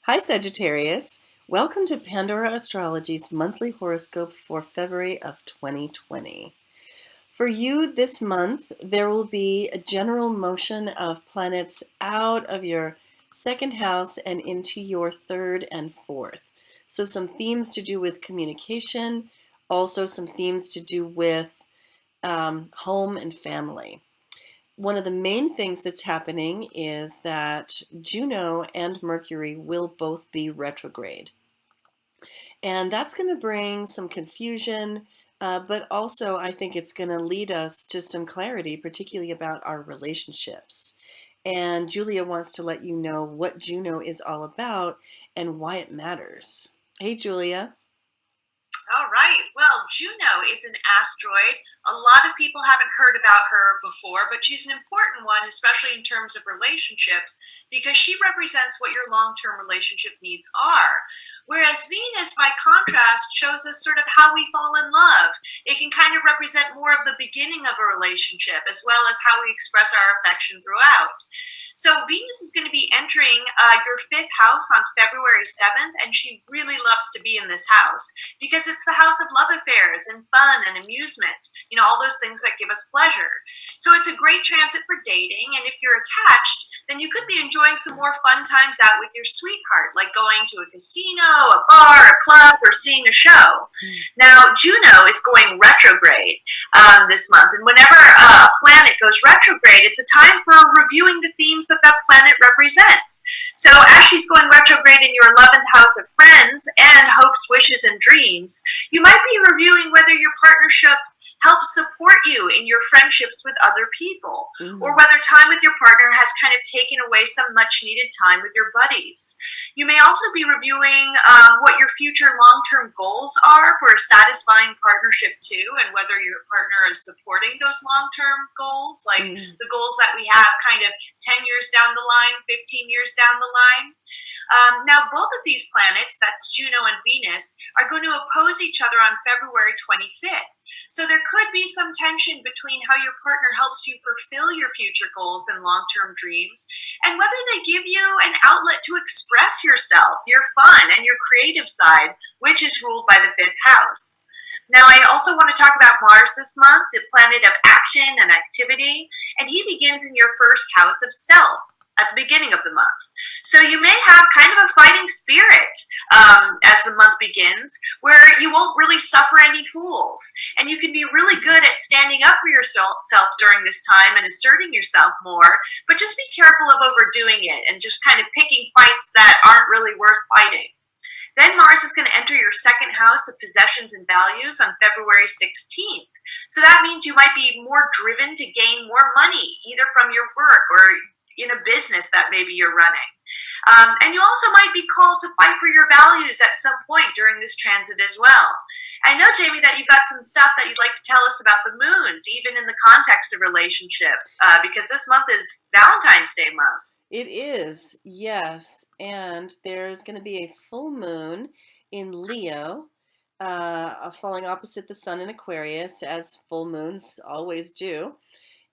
Hi, Sagittarius. Welcome to Pandora Astrology's monthly horoscope for February of 2020. For you this month, there will be a general motion of planets out of your second house and into your third and fourth. So some themes to do with communication, also some themes to do with home and family. One of the main things that's happening is that Juno and Mercury will both be retrograde. And that's going to bring some confusion, but also I think it's going to lead us to some clarity, particularly about our relationships. And Julia wants to let you know what Juno is all about and why it matters. Hey, Julia. All right. Well, Juno is an asteroid. A lot of people haven't heard about her before, but she's an important one, especially in terms of relationships, because she represents what your long-term relationship needs are. Whereas Venus, by contrast, shows us sort of how we fall in love. It can kind of represent more of the beginning of a relationship, as well as how we express our affection throughout. So Venus is going to be entering your fifth house on February 7th, and she really loves to be in this house because it's the house of love affairs and fun and amusement, all those things that give us pleasure. So it's a great transit for dating, and if you're attached, then you could be enjoying some more fun times out with your sweetheart, like going to a casino, a bar, a club, or seeing a show. Now, Juno is going retrograde this month, and whenever a planet goes retrograde, it's a time for reviewing the themes that planet represents. So as she's going retrograde in your 11th house of friends and hopes, wishes, and dreams, you might be reviewing whether your partnership helps support you in your friendships with other people, or whether time with your partner has kind of taken away some much needed time with your buddies. You may also be reviewing what your future long-term goals are for a satisfying partnership too, and whether your partner is supporting those long-term goals, like the goals that we have kind of 10 years down the line, 15 years down the line. Now, both of these planets, that's Juno and Venus, are going to oppose each other on February 25th. So there could be some tension between how your partner helps you fulfill your future goals and long-term dreams, and whether they give you an outlet to express yourself, your fun, and your creative side, which is ruled by the fifth house. Now, I also want to talk about Mars this month, the planet of action and activity, and he begins in your first house of self at the beginning of the month. So you may have kind of a fighting spirit as the month begins, where you won't really suffer any fools. And you can be really good at standing up for yourself during this time and asserting yourself more, but just be careful of overdoing it and just kind of picking fights that aren't really worth fighting. Then Mars is going to enter your second house of possessions and values on February 16th. So that means you might be more driven to gain more money, either from your work or in a business that maybe you're running. And you also might be called to fight for your values at some point during this transit as well. I know, Jamie, that you've got some stuff that you'd like to tell us about the moons, even in the context of relationship, because this month is Valentine's Day month. It is, yes. And there's going to be a full moon in Leo, falling opposite the sun in Aquarius, as full moons always do.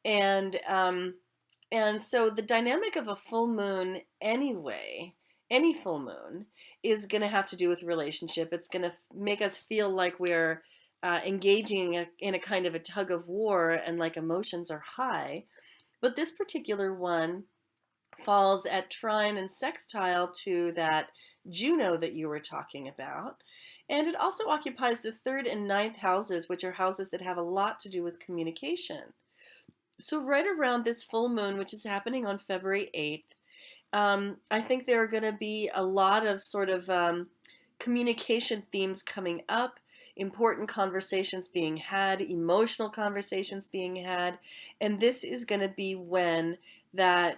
And so the dynamic of a full moon anyway, any full moon, is going to have to do with relationship. It's going to make us feel like we're engaging in a kind of a tug of war and like emotions are high. But this particular one falls at trine and sextile to that Juno that you were talking about. And it also occupies the third and ninth houses, which are houses that have a lot to do with communication. So right around this full moon, which is happening on February 8th, I think there are going to be a lot of sort of communication themes coming up, important conversations being had, emotional conversations being had, and this is going to be when that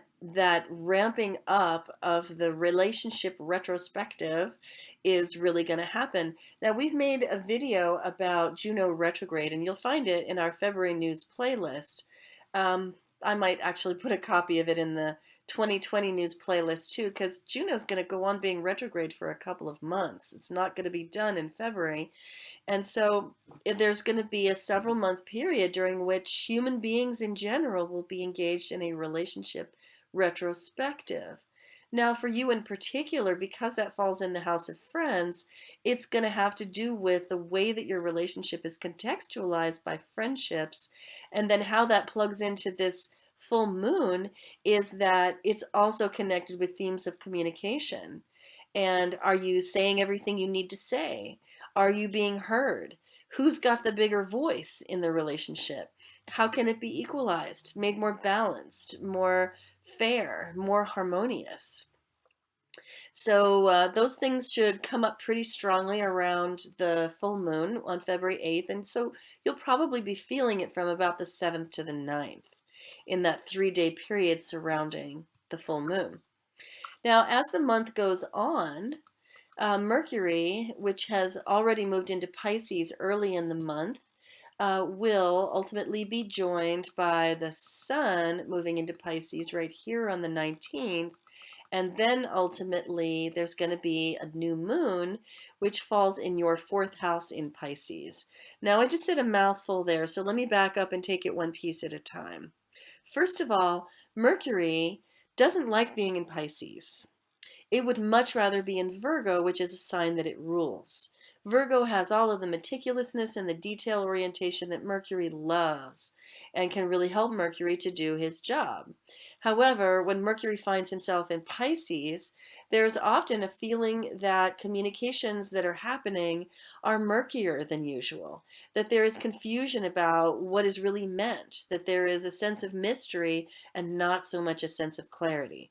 ramping up of the relationship retrospective is really going to happen. Now, we've made a video about Juno retrograde, and you'll find it in our February news playlist. I might actually put a copy of it in the 2020 news playlist too, because Juno's going to go on being retrograde for a couple of months. It's not going to be done in February. And so there's going to be a several month period during which human beings in general will be engaged in a relationship retrospective. Now, for you in particular, because that falls in the house of friends, it's going to have to do with the way that your relationship is contextualized by friendships. And then how that plugs into this full moon is that it's also connected with themes of communication. And are you saying everything you need to say? Are you being heard? Who's got the bigger voice in the relationship? How can it be equalized, made more balanced, more fair, more harmonious? So those things should come up pretty strongly around the full moon on February 8th. And so you'll probably be feeling it from about the 7th to the 9th in that 3 day period surrounding the full moon. Now, as the month goes on, Mercury, which has already moved into Pisces early in the month, will ultimately be joined by the Sun moving into Pisces right here on the 19th. And then ultimately, there's going to be a new moon, which falls in your fourth house in Pisces. Now, I just said a mouthful there, so let me back up and take it one piece at a time. First of all, Mercury doesn't like being in Pisces. It would much rather be in Virgo, which is a sign that it rules. Virgo has all of the meticulousness and the detail orientation that Mercury loves and can really help Mercury to do his job. However, when Mercury finds himself in Pisces, there's often a feeling that communications that are happening are murkier than usual, that there is confusion about what is really meant, that there is a sense of mystery and not so much a sense of clarity.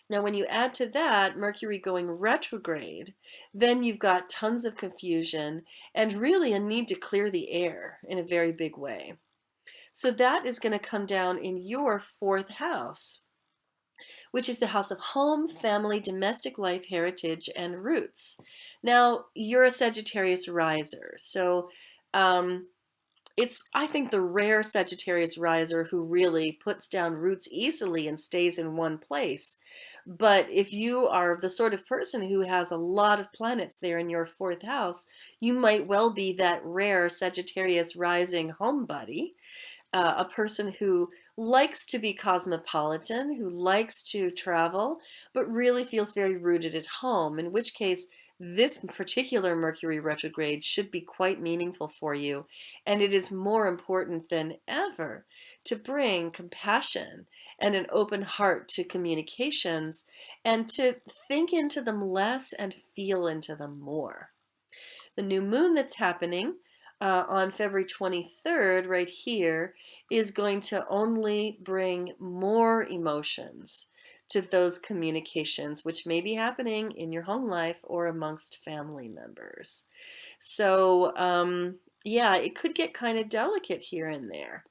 Now, when you add to that Mercury going retrograde, then you've got tons of confusion and really a need to clear the air in a very big way. So that is going to come down in your fourth house, which is the house of home, family, domestic life, heritage, and roots. Now, you're a Sagittarius riser. So it's, I think, the rare Sagittarius riser who really puts down roots easily and stays in one place. But if you are the sort of person who has a lot of planets there in your fourth house, you might well be that rare Sagittarius rising homebody, a person who likes to be cosmopolitan, who likes to travel, but really feels very rooted at home, in which case this particular Mercury retrograde should be quite meaningful for you. And it is more important than ever to bring compassion and an open heart to communications and to think into them less and feel into them more. The new moon that's happening on February 23rd, right here, is going to only bring more emotions to those communications, which may be happening in your home life or amongst family members. So, yeah, it could get kind of delicate here and there.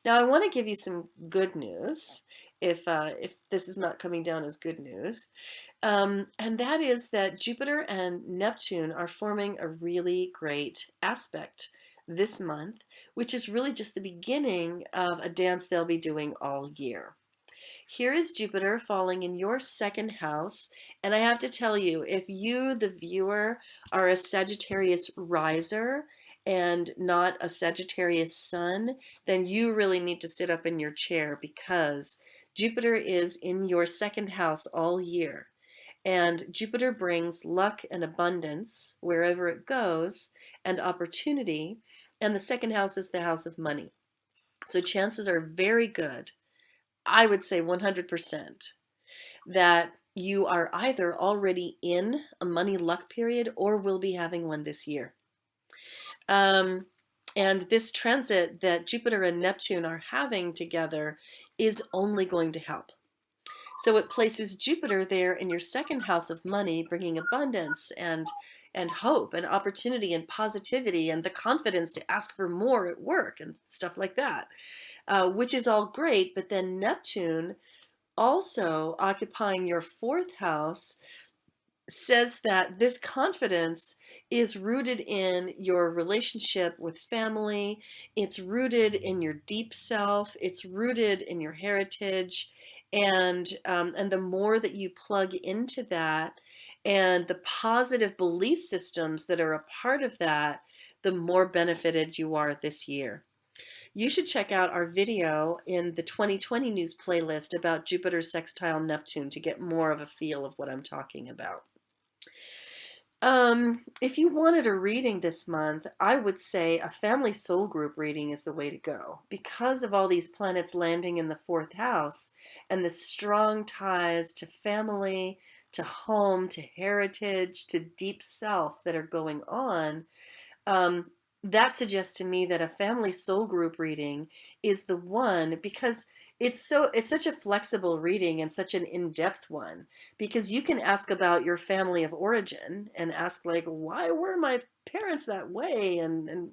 Now, I want to give you some good news, if this is not coming down as good news. And that is that Jupiter and Neptune are forming a really great aspect this month, which is really just the beginning of a dance they'll be doing all year. Here is Jupiter falling in your second house. And I have to tell you, if you, the viewer, are a Sagittarius riser and not a Sagittarius sun, then you really need to sit up in your chair because Jupiter is in your second house all year. And Jupiter brings luck and abundance wherever it goes and opportunity. And the second house is the house of money. So chances are very good, I would say 100%, that you are either already in a money luck period or will be having one this year. Um, and this transit that Jupiter and Neptune are having together is only going to help. So it places Jupiter there in your second house of money, bringing abundance and hope and opportunity and positivity and the confidence to ask for more at work and stuff like that, which is all great. But then Neptune, also occupying your fourth house, says that this confidence is rooted in your relationship with family. It's rooted in your deep self. It's rooted in your heritage, and the more that you plug into that, and the positive belief systems that are a part of that, the more benefited you are this year. You should check out our video in the 2020 news playlist about Jupiter sextile Neptune to get more of a feel of what I'm talking about. If you wanted a reading this month, I would say a family soul group reading is the way to go because of all these planets landing in the fourth house and the strong ties to family, to home, to heritage, to deep self that are going on. um, that suggests to me that a family soul group reading is the one because it's such a flexible reading and such an in-depth one because you can ask about your family of origin and ask like why were my parents that way and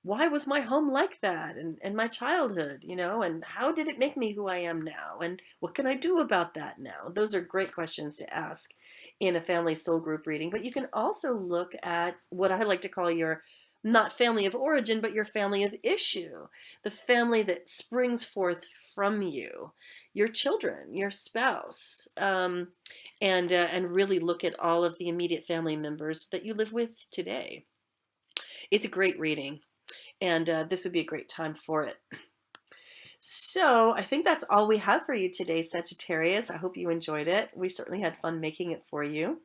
why was my home like that and my childhood, and how did it make me who I am now? And what can I do about that now? Those are great questions to ask in a family soul group reading. But you can also look at what I like to call your not family of origin, but your family of issue, the family that springs forth from you, your children, your spouse, and really look at all of the immediate family members that you live with today. It's a great reading and this would be a great time for it. So I think that's all we have for you today, Sagittarius. I hope you enjoyed it. We certainly had fun making it for you.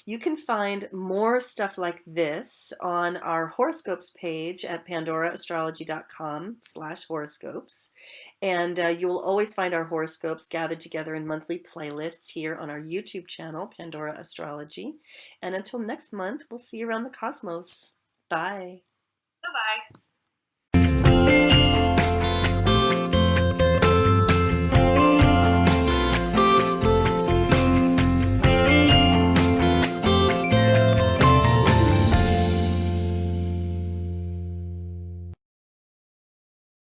You can find more stuff like this on our horoscopes page at pandoraastrology.com/horoscopes. And you will always find our horoscopes gathered together in monthly playlists here on our YouTube channel, Pandora Astrology. And until next month, we'll see you around the cosmos. Bye.